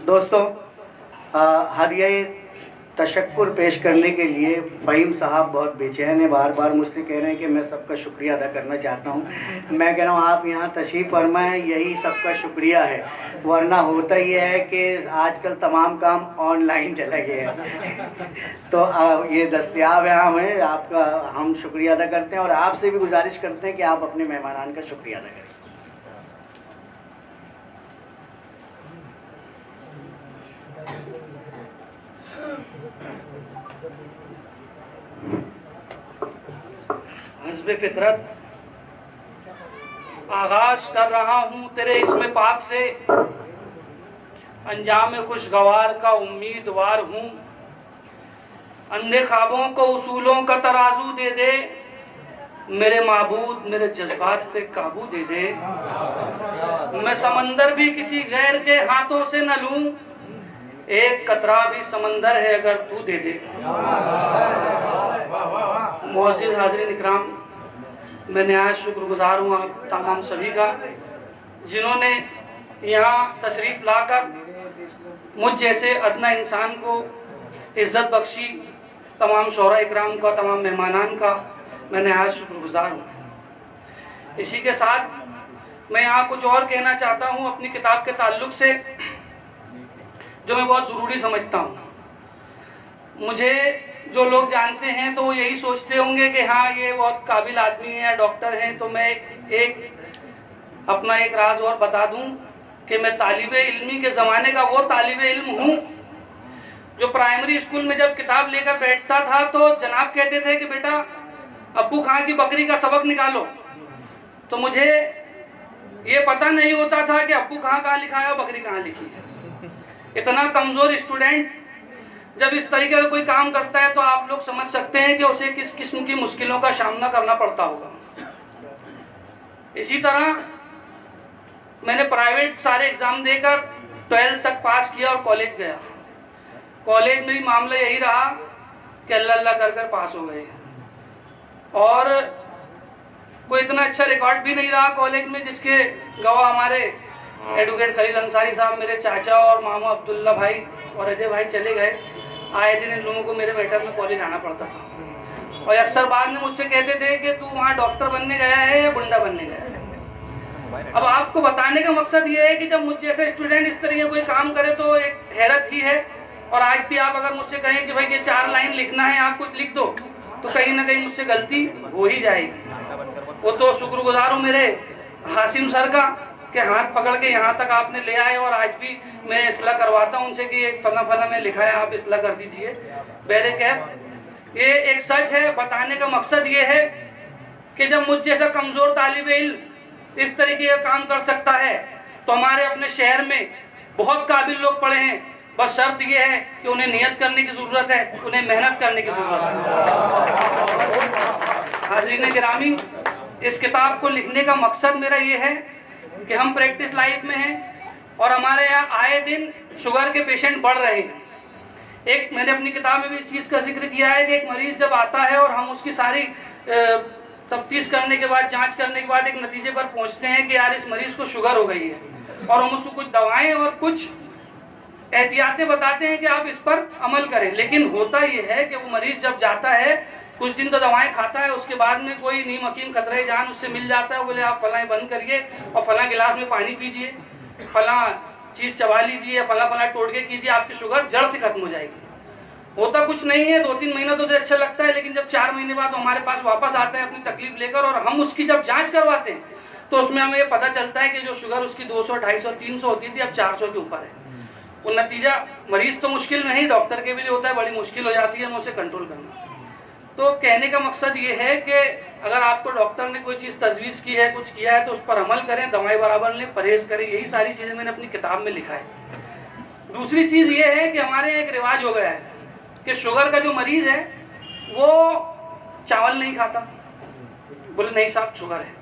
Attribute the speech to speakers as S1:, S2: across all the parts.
S1: दोस्तों, हर ये तशक्कुर पेश करने के लिए फ़हीम साहब बहुत बेचैन है, बार बार मुझसे कह रहे हैं कि मैं सबका शुक्रिया अदा करना चाहता हूँ। मैं कह रहा हूँ आप यहाँ तशरीफ़ फरमाएं, यही सबका शुक्रिया है, वरना होता ही है कि आजकल तमाम काम ऑनलाइन चले गए हैं। तो ये दस्तयाब है हमें, आपका हम शुक्रिया अदा करते हैं और आपसे भी गुजारिश करते हैं कि आप अपने मेहमानान का शुक्रिया अदा करें।
S2: हस्बे फितरत आगाज कर रहा हूँ तेरे इसमें पाक से, अंजाम खुशगवार का उम्मीदवार हूँ। अंधे ख्वाबों को उसूलों का तराजू दे दे, मेरे माबूद मेरे जज्बात पे काबू दे दे। मैं समंदर भी किसी गैर के हाथों से न लूं, एक कतरा भी समंदर है अगर तू दे दे। मुअज़्ज़िज़ हाज़रीन इकराम, मैं नहायत शुक्रगुजार हूँ आप तमाम सभी का, जिन्होंने यहाँ तशरीफ़ लाकर मुझ जैसे अदना इंसान को इज़्ज़त बख्शी। तमाम शोरा इकराम का, तमाम मेहमानान का मैं नहायत शुक्रगुजार हूँ। इसी के साथ मैं यहाँ कुछ और कहना चाहता हूँ अपनी किताब के ताल्लुक़ से, जो मैं बहुत ज़रूरी समझता हूँ। मुझे जो लोग जानते हैं तो वो यही सोचते होंगे कि हाँ ये बहुत काबिल आदमी है, डॉक्टर हैं। तो मैं अपना एक राज और बता दूं कि मैं तालिबे इल्मी के ज़माने का वो तालिबे इल्म हूँ जो प्राइमरी स्कूल में जब किताब लेकर बैठता था तो जनाब कहते थे कि बेटा अब्बू खां की बकरी का सबक निकालो। तो मुझे ये पता नहीं होता था कि अब्बू खां कहाँ लिखा है और बकरी कहाँ लिखी है। इतना कमज़ोर स्टूडेंट जब इस तरीके का कोई काम करता है तो आप लोग समझ सकते हैं कि उसे किस किस्म की मुश्किलों का सामना करना पड़ता होगा। इसी तरह मैंने प्राइवेट सारे एग्जाम देकर 12th तक पास किया और कॉलेज गया। कॉलेज में भी मामला यही रहा कि अल्लाह अल्लाह कर कर पास हो गए, और कोई इतना अच्छा रिकॉर्ड भी नहीं रहा कॉलेज में जिसके गवाह हमारे एडवोकेट खलील अंसारी साहब, मेरे चाचा और मामा अब्दुल्ला भाई और अजय भाई चले गए। आए दिन इन लोगों को मेरे मैटर में कॉलेज आना पड़ता था, और अक्सर बाद में मुझसे कहते थे कि तू वहाँ डॉक्टर बनने गया है या गुंडा बनने गया है। अब आपको बताने का मकसद ये है कि जब मुझ जैसे स्टूडेंट इस तरीके कोई काम करे तो एक हैरत ही है। और आज भी आप अगर मुझसे कहें कि भाई ये 4 लाइन लिखना है, आप कुछ लिख दो, तो कहीं ना कहीं मुझसे गलती हो ही जाएगी। वो तो शुक्रगुजार हूँ मेरे हासिम सर का कि हाथ पकड़ के यहाँ तक आपने ले आए, और आज भी मैं इसलाह करवाता हूँ उनसे कि एक फला फला में लिखा है, आप इसलाह कर दीजिए। बहरकैफ ये एक सच है। बताने का मकसद ये है कि जब मुझ जैसा कमज़ोर तालिबे इल्म इस तरीके का काम कर सकता है तो हमारे अपने शहर में बहुत काबिल लोग पड़े हैं। बस शर्त ये है कि उन्हें नियत करने की ज़रूरत है, उन्हें मेहनत करने की ज़रूरत है। हाज़रीन गिरामी, इस किताब को लिखने का मकसद मेरा ये है कि हम प्रैक्टिस लाइफ में हैं और हमारे यहाँ आए दिन शुगर के पेशेंट बढ़ रहे हैं। एक मैंने अपनी किताब में भी इस चीज़ का जिक्र किया है कि एक मरीज़ जब आता है और हम उसकी सारी तफ्तीश करने के बाद, जांच करने के बाद एक नतीजे पर पहुंचते हैं कि यार इस मरीज़ को शुगर हो गई है, और हम उसको कुछ दवाएं और कुछ एहतियातें बताते हैं कि आप इस पर अमल करें। लेकिन होता ये है कि वो मरीज़ जब जाता है कुछ दिन तो दवाएं खाता है, उसके बाद में कोई नीम हकीम खतरे जान उससे मिल जाता है, बोले आप फलाएं बंद करिए और फला गिलास में पानी पीजिए, फला चीज़ चबा लीजिए, फला फला टोटके कीजिए, आपकी शुगर जड़ से खत्म हो जाएगी। होता कुछ नहीं है। 2-3 महीना तो अच्छा लगता है, लेकिन जब 4 महीने बाद हमारे पास वापस आता है अपनी तकलीफ लेकर और हम उसकी जब जांच करवाते हैं तो उसमें हमें ये पता चलता है कि जो शुगर उसकी 200, 250, 300 होती थी अब 400 के ऊपर है। वो नतीजा मरीज तो मुश्किल नहीं, डॉक्टर के भी लिए होता है, बड़ी मुश्किल हो जाती है उसे कंट्रोल करना। तो कहने का मकसद ये है कि अगर आपको डॉक्टर ने कोई चीज़ तजवीज़ की है, कुछ किया है, तो उस पर अमल करें, दवाई बराबर लें, परहेज करें। यही सारी चीज़ें मैंने अपनी किताब में लिखा है। दूसरी चीज़ ये है कि हमारे यहाँ एक रिवाज हो गया है कि शुगर का जो मरीज़ है वो चावल नहीं खाता। बोले नहीं साहब शुगर है,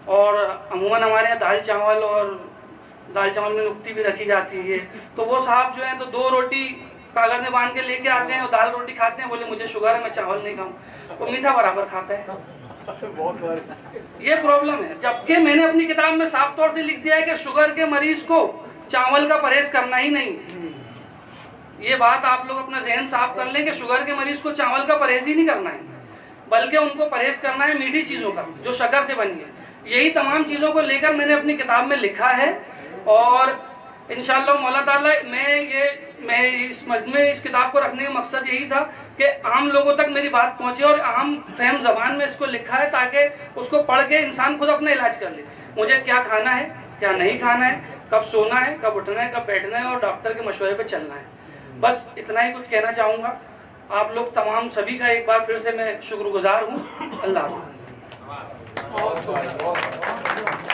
S2: और अमूमन हमारे यहाँ दाल चावल में नुक्ती भी रखी जाती है। तो वो साहब जो है तो 2 रोटी कागज में बांध के लेके आते हैं और दाल रोटी खाते हैं, बोले मुझे शुगर है मैं चावल नहीं खाऊं। वो मीठा बराबर खाता है। ये प्रॉब्लम है। जबकि मैंने अपनी किताब में साफ तौर से लिख दिया है कि शुगर के मरीज को चावल का परहेज करना ही नहीं है। ये बात आप लोग अपना जहन साफ कर लें कि शुगर के मरीज को चावल का परहेज ही नहीं करना है, बल्कि उनको परहेज करना है मीठी चीज़ों का जो शक्कर से बनी है। यही तमाम चीज़ों को लेकर मैंने अपनी किताब में लिखा है और इंशाअल्लाह मौला ताला मैं इस मजमे इस किताब को रखने का मकसद यही था कि आम लोगों तक मेरी बात पहुंचे और आम फहम ज़बान में इसको लिखा है ताकि उसको पढ़ के इंसान खुद अपना इलाज कर ले। मुझे क्या खाना है, क्या नहीं खाना है, कब सोना है, कब उठना है, कब बैठना है और डॉक्टर के मशवरे पे चलना है। बस इतना ही कुछ कहना चाहूँगा। आप लोग तमाम सभी का एक बार फिर से मैं शुक्रगुजार हूँ। अल्लाह हाफ़िज़।